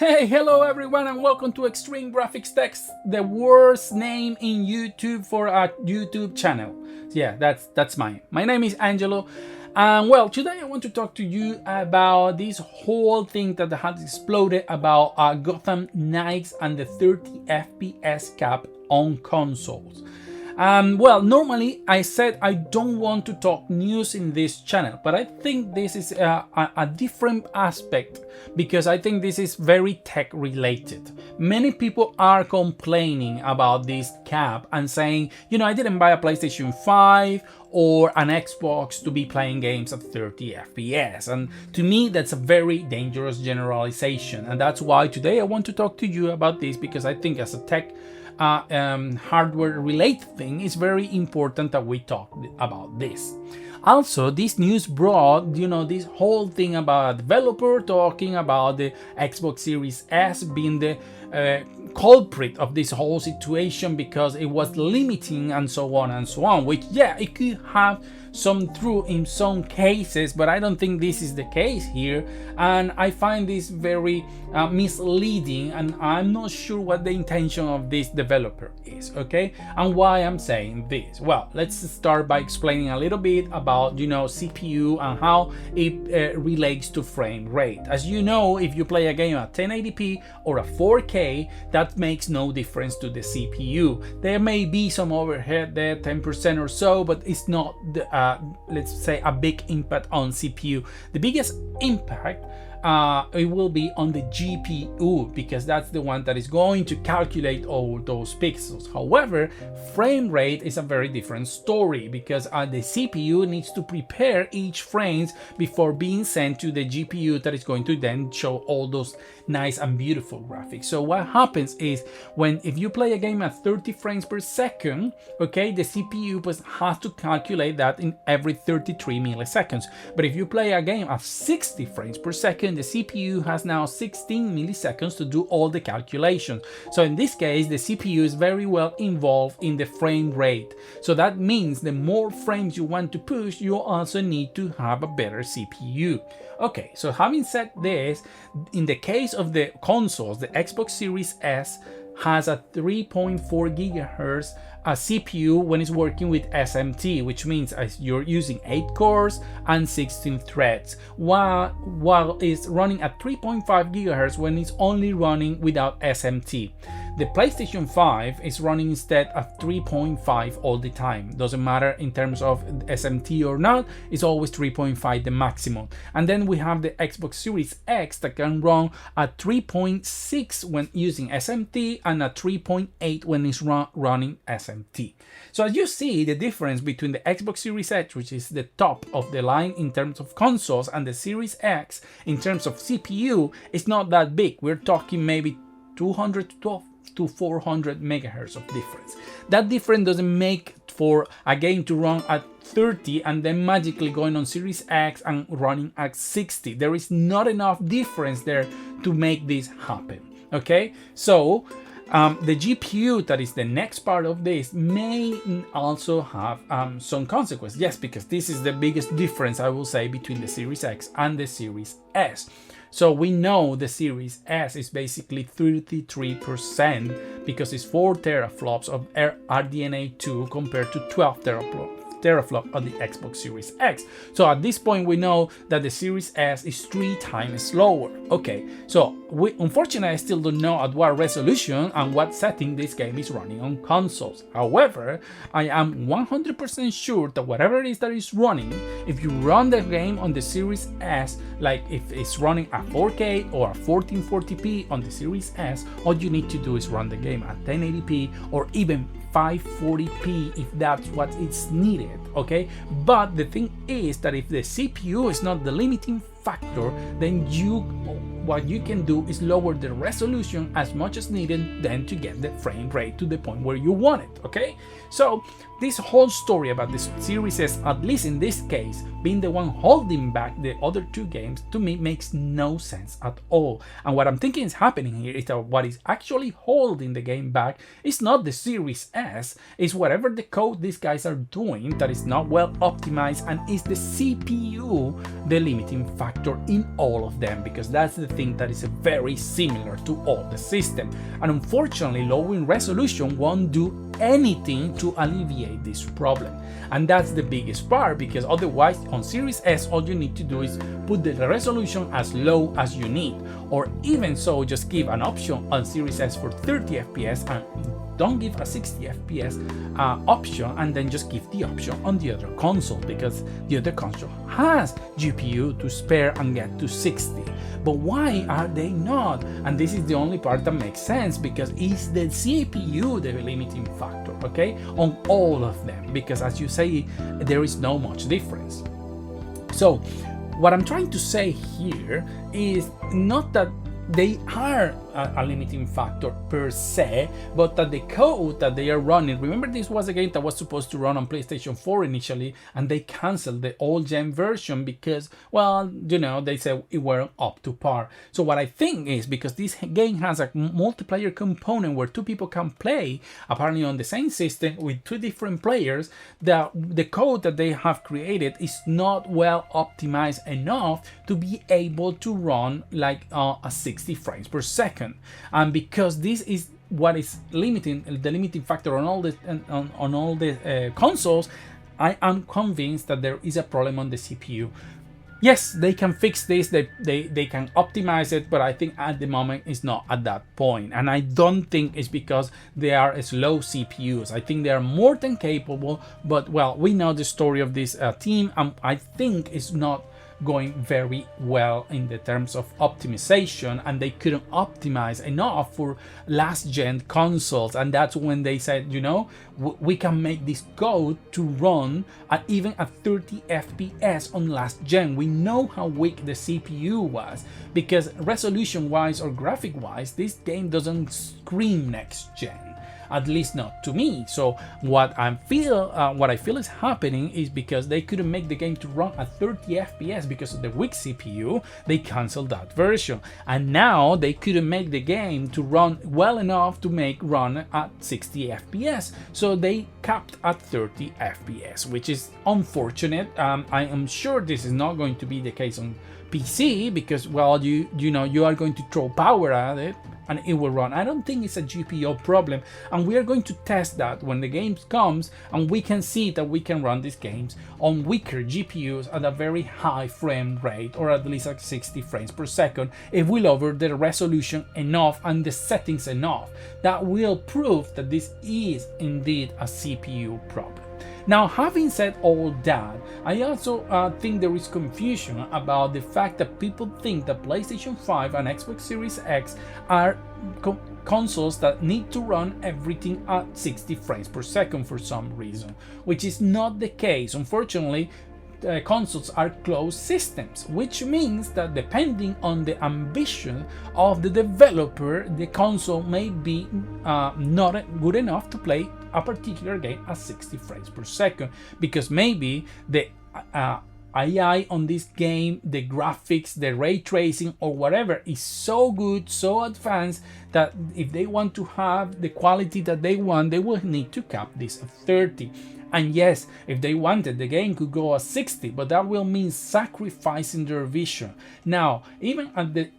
Hey, hello everyone and welcome to Extreme Graphics Text, the worst name in YouTube for a YouTube channel. Yeah, that's mine. My name is Angelo, and well, today I want to talk to you about this whole thing that has exploded about Gotham Knights and the 30 FPS cap on consoles. Well, normally I said I don't want to talk news in this channel, but I think this is a different aspect because I think this is very tech related. Many people are complaining about this cap and saying, you know, I didn't buy a PlayStation 5 or an Xbox to be playing games at 30 FPS. And to me, that's a very dangerous generalization. And that's why today I want to talk to you about this, because I think as a tech hardware related thing, it's very important that we talk about this. Also, this news brought, you know, this whole thing about a developer talking about the Xbox Series S being the culprit of this whole situation because it was limiting and so on and so on, which, yeah, it could have some truth in some cases, but I don't think this is the case here, and I find this very misleading, and I'm not sure what the intention of this developer is, okay? And why I'm saying this? Well, let's start by explaining a little bit about, you know, CPU and how it relates to frame rate. As you know, if you play a game at 1080p or a 4K, that makes no difference to the CPU. There may be some overhead there, 10% or so, but it's not the let's say a big impact on CPU. The biggest impact it will be on the GPU, because that's the one that is going to calculate all those pixels. However, frame rate is a very different story, because the CPU needs to prepare each frames before being sent to the GPU that is going to then show all those nice and beautiful graphics. So what happens is, if you play a game at 30 frames per second, okay, the CPU has to calculate that in every 33 milliseconds. But if you play a game at 60 frames per second, the CPU has now 16 milliseconds to do all the calculations. So in this case, the CPU is very well involved in the frame rate. So that means the more frames you want to push, you also need to have a better CPU. Okay, so having said this, in the case of the consoles, the Xbox Series S has a 3.4 gigahertz CPU when it's working with SMT, which means you're using 8 cores and 16 threads, while it's running at 3.5 gigahertz when it's only running without SMT. The PlayStation 5 is running instead at 3.5 all the time. Doesn't matter in terms of SMT or not, it's always 3.5 the maximum. And then we have the Xbox Series X that can run at 3.6 when using SMT and at 3.8 when it's running SMT. So as you see, the difference between the Xbox Series X, which is the top of the line in terms of consoles, and the Series X in terms of CPU is not that big. We're talking maybe 200 to 400 megahertz of difference. That difference doesn't make for a game to run at 30 and then magically going on Series X and running at 60. There is not enough difference there to make this happen. Okay, so the GPU, that is the next part of this, may also have some consequences. Yes, because this is the biggest difference, I will say, between the Series X and the Series S. So we know the Series S is basically 33% because it's 4 teraflops of RDNA 2 compared to 12 teraflop of the Xbox Series X. So at this point, we know that the Series S is 3 times slower. Okay, so unfortunately, I still don't know at what resolution and what setting this game is running on consoles. However, I am 100% sure that whatever it is that is running, if you run the game on the Series S, like if it's running at 4K or a 1440p on the Series S, all you need to do is run the game at 1080p or even 540p if that's what is needed, okay? But the thing is that if the CPU is not the limiting factor, then what you can do is lower the resolution as much as needed then to get the frame rate to the point where you want it, okay? So this whole story about the Series S, at least in this case, being the one holding back the other two games, to me makes no sense at all. And what I'm thinking is happening here is that what is actually holding the game back is not the Series S, it's whatever the code these guys are doing that is not well optimized, and is the CPU the limiting factor. factor in all of them, because that's the thing that is very similar to all the system. And unfortunately, lowering resolution won't do anything to alleviate this problem. And that's the biggest part, because otherwise on Series S all you need to do is put the resolution as low as you need, or even so just give an option on Series S for 30 FPS and don't give a 60 FPS option, and then just give the option on the other console, because the other console has GPU to spare and get to 60. But why are they not? And this is the only part that makes sense, because it's the CPU the limiting factor, okay, on all of them, because as you say, there is no much difference. So what I'm trying to say here is not that they are a limiting factor per se, but that the code that they are running, remember this was a game that was supposed to run on PlayStation 4 initially, and they canceled the old gen version because, well, you know, they said it weren't up to par. So what I think is, because this game has a multiplayer component where two people can play apparently on the same system with two different players, the code that they have created is not well optimized enough to be able to run like a 60 frames per second. And because this is what is the limiting factor on all the consoles, I am convinced that there is a problem on the CPU. Yes, they can fix this, they can optimize it, but I think at the moment it's not at that point. And I don't think it's because they are slow CPUs. I think they are more than capable, but well, we know the story of this team, and I think it's not going very well in the terms of optimization, and they couldn't optimize enough for last gen consoles. And that's when they said, you know, we can make this code to run at even at 30 FPS on last gen. We know how weak the CPU was, because resolution wise or graphic wise, this game doesn't scream next gen, at least not to me. So what I feel is happening is because they couldn't make the game to run at 30 FPS because of the weak CPU, they canceled that version, and now they couldn't make the game to run well enough to run at 60 FPS, so they capped at 30 FPS, which is unfortunate. I am sure this is not going to be the case on PC, because, well, you know, you are going to throw power at it and it will run. I don't think it's a GPU problem, and we are going to test that when the game comes and we can see that we can run these games on weaker GPUs at a very high frame rate, or at least at 60 frames per second, if we lower the resolution enough and the settings enough. That will prove that this is indeed a CPU problem. Now, having said all that, I also think there is confusion about the fact that people think that PlayStation 5 and Xbox Series X are consoles that need to run everything at 60 frames per second for some reason, which is not the case. Unfortunately, consoles are closed systems, which means that depending on the ambition of the developer, the console may be not good enough to play a particular game at 60 frames per second, because maybe the AI on this game, the graphics, the ray tracing or whatever is so good, so advanced, that if they want to have the quality that they want, they will need to cap this at 30. And yes, if they wanted, the game could go at 60, but that will mean sacrificing their vision. Now, even at the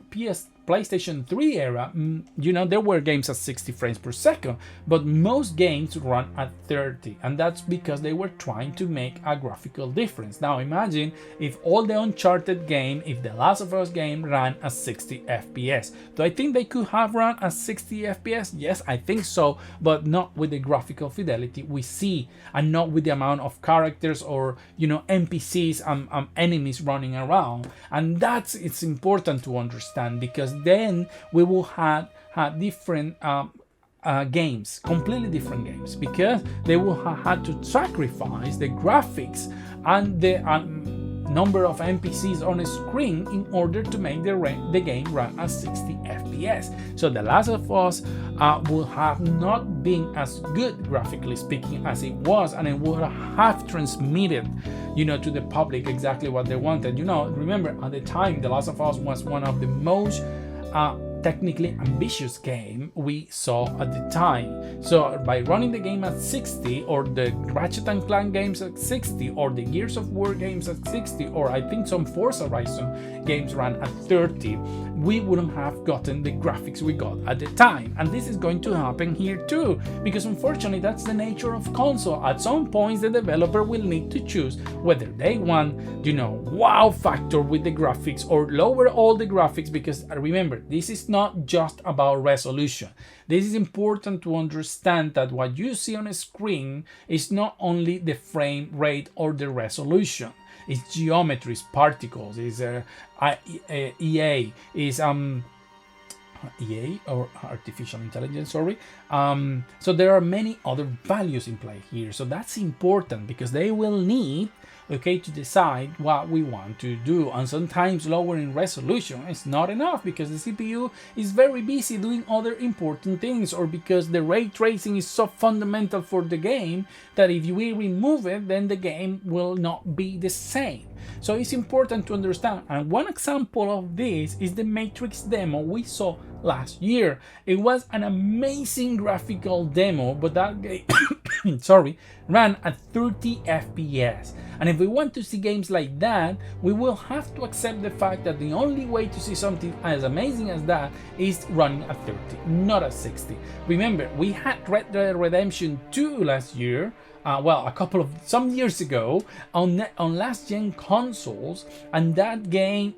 PlayStation 3 era, you know, there were games at 60 frames per second, but most games run at 30, and that's because they were trying to make a graphical difference. Now imagine if all the Uncharted game, if the Last of Us game ran at 60 FPS. Do I think they could have run at 60 FPS? Yes, I think so, but not with the graphical fidelity we see, and not with the amount of characters or, you know, NPCs and enemies running around. And it's important to understand, because then we will have different games, completely different games, because they will have had to sacrifice the graphics and the number of NPCs on a screen in order to make the game run at 60 FPS. So The Last of Us will have not been as good, graphically speaking, as it was, and it would have transmitted, you know, to the public exactly what they wanted. You know, remember at the time, The Last of Us was one of the most technically ambitious game we saw at the time. So by running the game at 60, or the Ratchet and Clank games at 60, or the Gears of War games at 60, or I think some Forza Horizon games ran at 30, we wouldn't have gotten the graphics we got at the time. And this is going to happen here too, because unfortunately that's the nature of console. At some points the developer will need to choose whether they want, wow factor with the graphics or lower all the graphics, because remember, this is not just about resolution. This is important to understand, that what you see on a screen is not only the frame rate or the resolution. It's geometries, particles, is EA, is EA, or artificial intelligence, sorry. So there are many other values in play here. So that's important, because they will need, okay, to decide what we want to do. And sometimes lowering resolution is not enough, because the CPU is very busy doing other important things, or because the ray tracing is so fundamental for the game that if we remove it, then the game will not be the same. So it's important to understand. And one example of this is the Matrix demo we saw last year. It was an amazing graphical demo, but that game sorry, ran at 30 FPS. And if we want to see games like that, we will have to accept the fact that the only way to see something as amazing as that is running at 30, not at 60. Remember, we had Red Dead Redemption 2 last year, some years ago on last gen consoles, and that game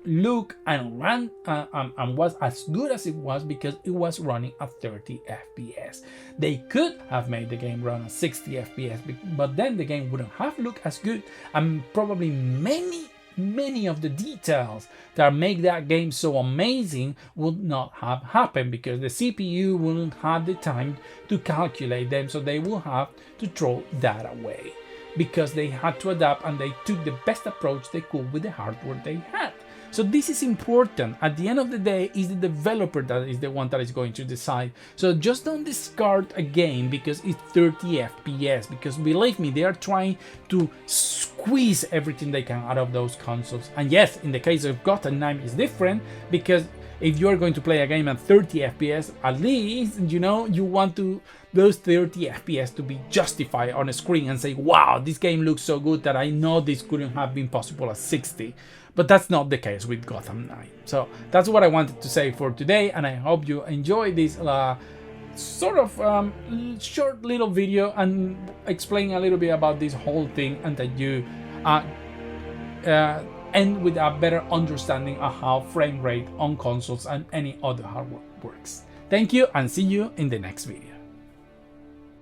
looked and ran and was as good as it was because it was running at 30 FPS. They could have made the game run at 60 FPS, but then the game wouldn't have looked as good, and probably many of the details that make that game so amazing would not have happened, because the CPU wouldn't have the time to calculate them, so they will have to throw that away, because they had to adapt and they took the best approach they could with the hardware they had. So this is important. At the end of the day, it's the developer that is the one that is going to decide. So just don't discard a game because it's 30 FPS, because believe me, they are trying to squeeze everything they can out of those consoles. And yes, in the case of Gotham, it's different, because if you're going to play a game at 30 FPS, at least, you want those 30 FPS to be justified on a screen and say, wow, this game looks so good that I know this couldn't have been possible at 60. But that's not the case with Gotham Knight. So that's what I wanted to say for today, and I hope you enjoy this sort of short little video and explain a little bit about this whole thing, and that you end with a better understanding of how frame rate on consoles and any other hardware works. Thank you, and see you in the next video.